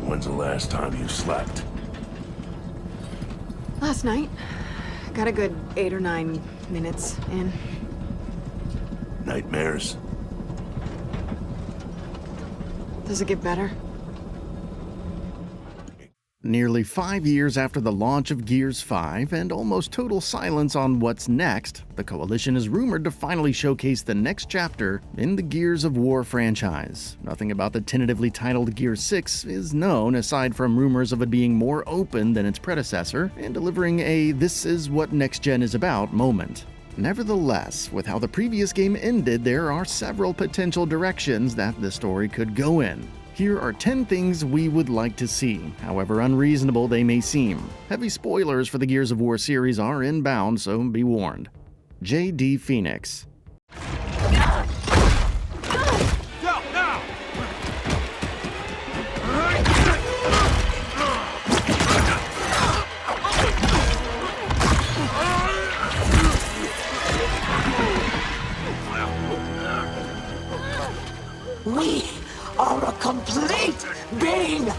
When's the last time you slept? Last night. Got a good 8 or 9 minutes in. Nightmares? Does it get better? Nearly 5 years after the launch of Gears 5 and almost total silence on what's next, the Coalition is rumored to finally showcase the next chapter in the Gears of War franchise. Nothing about the tentatively titled Gears 6 is known aside from rumors of it being more open than its predecessor and delivering a "this is what next gen is about" moment. Nevertheless, with how the previous game ended, there are several potential directions that the story could go in. Here are 10 things we would like to see, however unreasonable they may seem. Heavy spoilers for the Gears of War series are inbound, so be warned. JD Fenix. We are a complete being!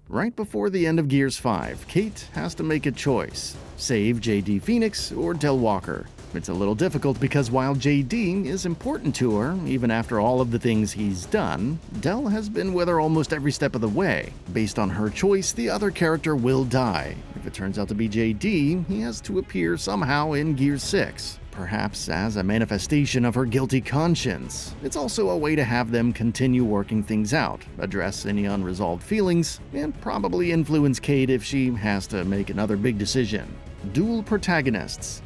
Right before the end of Gears 5, Kate has to make a choice: save JD Fenix or Del Walker. It's a little difficult because while JD is important to her, even after all of the things he's done, Del has been with her almost every step of the way. Based on her choice, the other character will die. If it turns out to be JD, he has to appear somehow in Gears 6. Perhaps as a manifestation of her guilty conscience. It's also a way to have them continue working things out, address any unresolved feelings, and probably influence Kate if she has to make another big decision. Dual protagonists.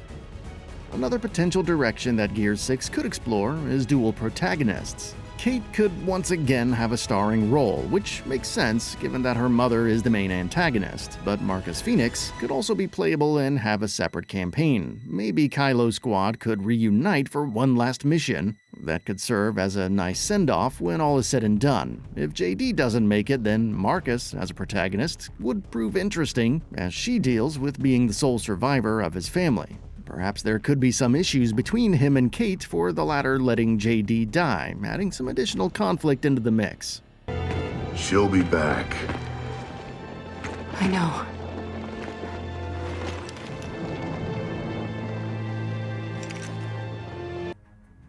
Another potential direction that Gears 6 could explore is dual protagonists. Kate could once again have a starring role, which makes sense given that her mother is the main antagonist, but Marcus Phoenix could also be playable and have a separate campaign. Maybe Kylo's squad could reunite for one last mission. That could serve as a nice send-off when all is said and done. If JD doesn't make it, then Marcus, as a protagonist, would prove interesting, as she deals with being the sole survivor of his family. Perhaps there could be some issues between him and Kate, for the latter letting JD die, adding some additional conflict into the mix. She'll be back. I know.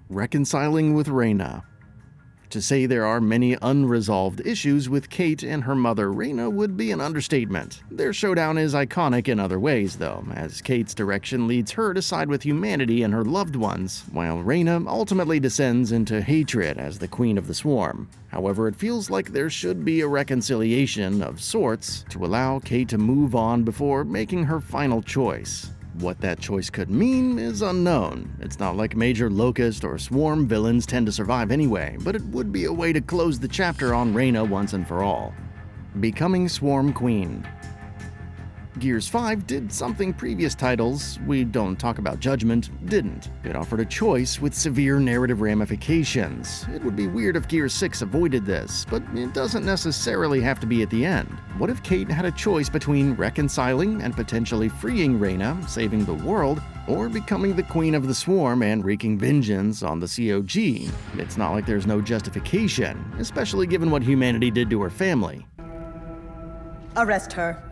Reconciling with Reyna. To say there are many unresolved issues with Kate and her mother Reyna would be an understatement. Their showdown is iconic in other ways, though, as Kate's direction leads her to side with humanity and her loved ones, while Reyna ultimately descends into hatred as the queen of the swarm. However, it feels like there should be a reconciliation of sorts to allow Kate to move on before making her final choice. What that choice could mean is unknown. It's not like major Locust or Swarm villains tend to survive anyway, but it would be a way to close the chapter on Reyna once and for all. Becoming Swarm Queen. Gears 5 did something previous titles, We Don't Talk About Judgment, didn't. It offered a choice with severe narrative ramifications. It would be weird if Gears 6 avoided this, but it doesn't necessarily have to be at the end. What if Kate had a choice between reconciling and potentially freeing Reyna, saving the world, or becoming the queen of the swarm and wreaking vengeance on the COG? It's not like there's no justification, especially given what humanity did to her family. Arrest her.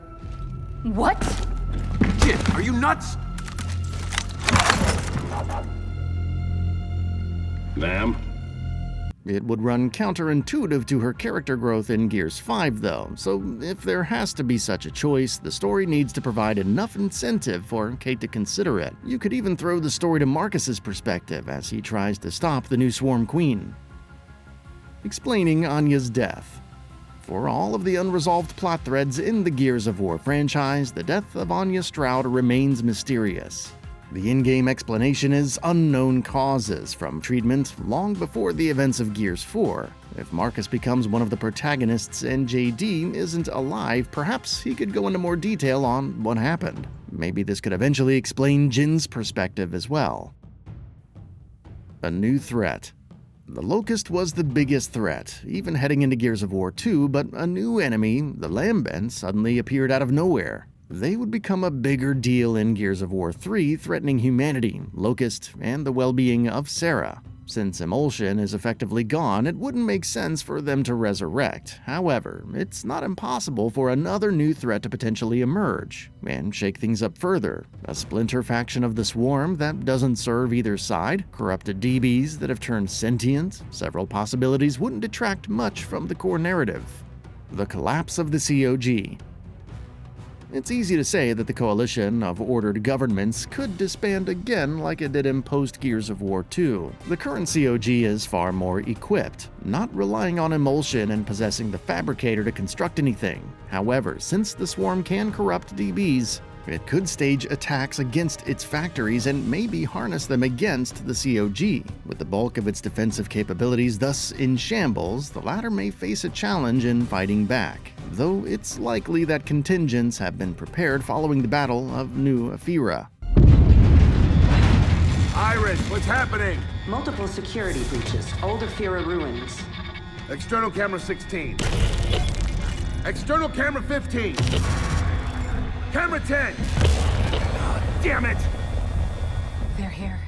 What? Kid, are you nuts? Ma'am? It would run counterintuitive to her character growth in Gears 5, though, so if there has to be such a choice, the story needs to provide enough incentive for Kate to consider it. You could even throw the story to Marcus's perspective as he tries to stop the new Swarm Queen. Explaining Anya's death. For all of the unresolved plot threads in the Gears of War franchise, the death of Anya Stroud remains mysterious. The in-game explanation is unknown causes from treatment long before the events of Gears 4. If Marcus becomes one of the protagonists and JD isn't alive, perhaps he could go into more detail on what happened. Maybe this could eventually explain Jin's perspective as well. A new threat. The Locust was the biggest threat, even heading into Gears of War 2, but a new enemy, the Lambent, suddenly appeared out of nowhere. They would become a bigger deal in Gears of War 3, threatening humanity, Locust, and the well-being of Sera. Since emulsion is effectively gone, it wouldn't make sense for them to resurrect. However, it's not impossible for another new threat to potentially emerge and shake things up further. A splinter faction of the Swarm that doesn't serve either side, corrupted DBs that have turned sentient. Several possibilities wouldn't detract much from the core narrative. The collapse of the COG. It's easy to say that the coalition of ordered governments could disband again like it did in post-Gears of War 2. The current COG is far more equipped, not relying on emulsion and possessing the Fabricator to construct anything. However, since the Swarm can corrupt DBs, it could stage attacks against its factories and maybe harness them against the COG. With the bulk of its defensive capabilities thus in shambles, the latter may face a challenge in fighting back, though it's likely that contingents have been prepared following the Battle of New Ephyra. Iris, what's happening? Multiple security breaches. Old Ephyra ruins. External camera 16. External camera 15. Camera 10! God damn it! They're here.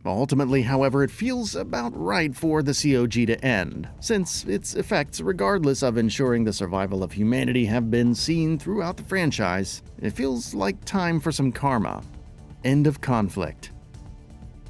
Ultimately, however, it feels about right for the COG to end, since its effects, regardless of ensuring the survival of humanity, have been seen throughout the franchise. It feels like time for some karma. End of conflict.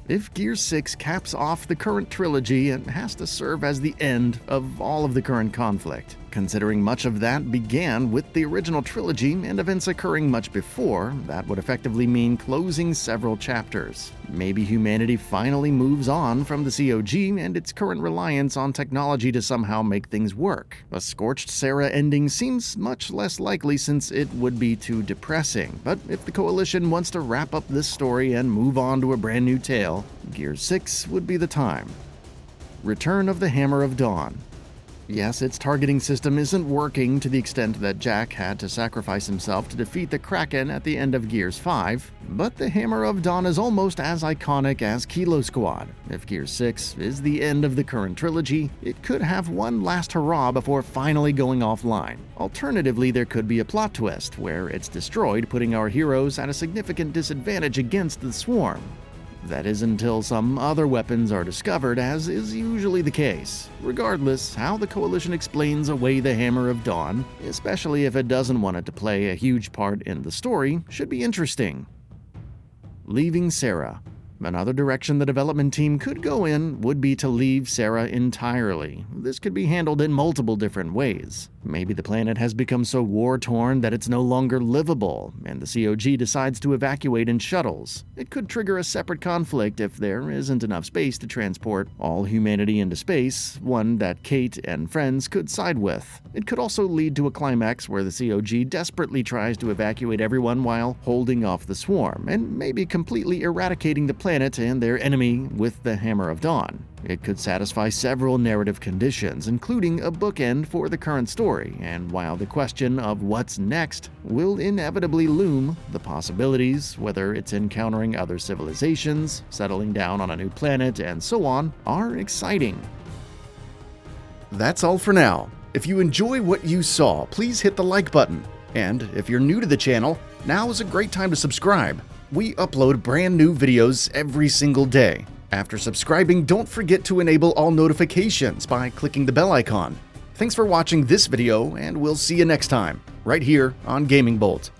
If Gears 6 caps off the current trilogy, it has to serve as the end of all of the current conflict, considering much of that began with the original trilogy and events occurring much before. That would effectively mean closing several chapters. Maybe humanity finally moves on from the COG and its current reliance on technology to somehow make things work. A scorched Sera ending seems much less likely since it would be too depressing, but if the Coalition wants to wrap up this story and move on to a brand new tale, Gears 6 would be the time. Return of the Hammer of Dawn. Yes, its targeting system isn't working to the extent that Jack had to sacrifice himself to defeat the Kraken at the end of Gears 5, but the Hammer of Dawn is almost as iconic as Kilo Squad. If Gears 6 is the end of the current trilogy, it could have one last hurrah before finally going offline. Alternatively, there could be a plot twist where it's destroyed, putting our heroes at a significant disadvantage against the Swarm. That is until some other weapons are discovered, as is usually the case. Regardless, how the Coalition explains away the Hammer of Dawn, especially if it doesn't want it to play a huge part in the story, should be interesting. Leaving Sera. Another direction the development team could go in would be to leave Sera entirely. This could be handled in multiple different ways. Maybe the planet has become so war-torn that it's no longer livable, and the COG decides to evacuate in shuttles. It could trigger a separate conflict if there isn't enough space to transport all humanity into space, one that Kate and friends could side with. It could also lead to a climax where the COG desperately tries to evacuate everyone while holding off the Swarm, and maybe completely eradicating the planet and their enemy with the Hammer of Dawn. It could satisfy several narrative conditions, including a bookend for the current story, and while the question of what's next will inevitably loom, the possibilities, whether it's encountering other civilizations, settling down on a new planet, and so on, are exciting. That's all for now. If you enjoy what you saw, please hit the like button. And if you're new to the channel, now is a great time to subscribe. We upload brand new videos every single day. After subscribing, don't forget to enable all notifications by clicking the bell icon. Thanks for watching this video, and we'll see you next time, right here on GamingBolt.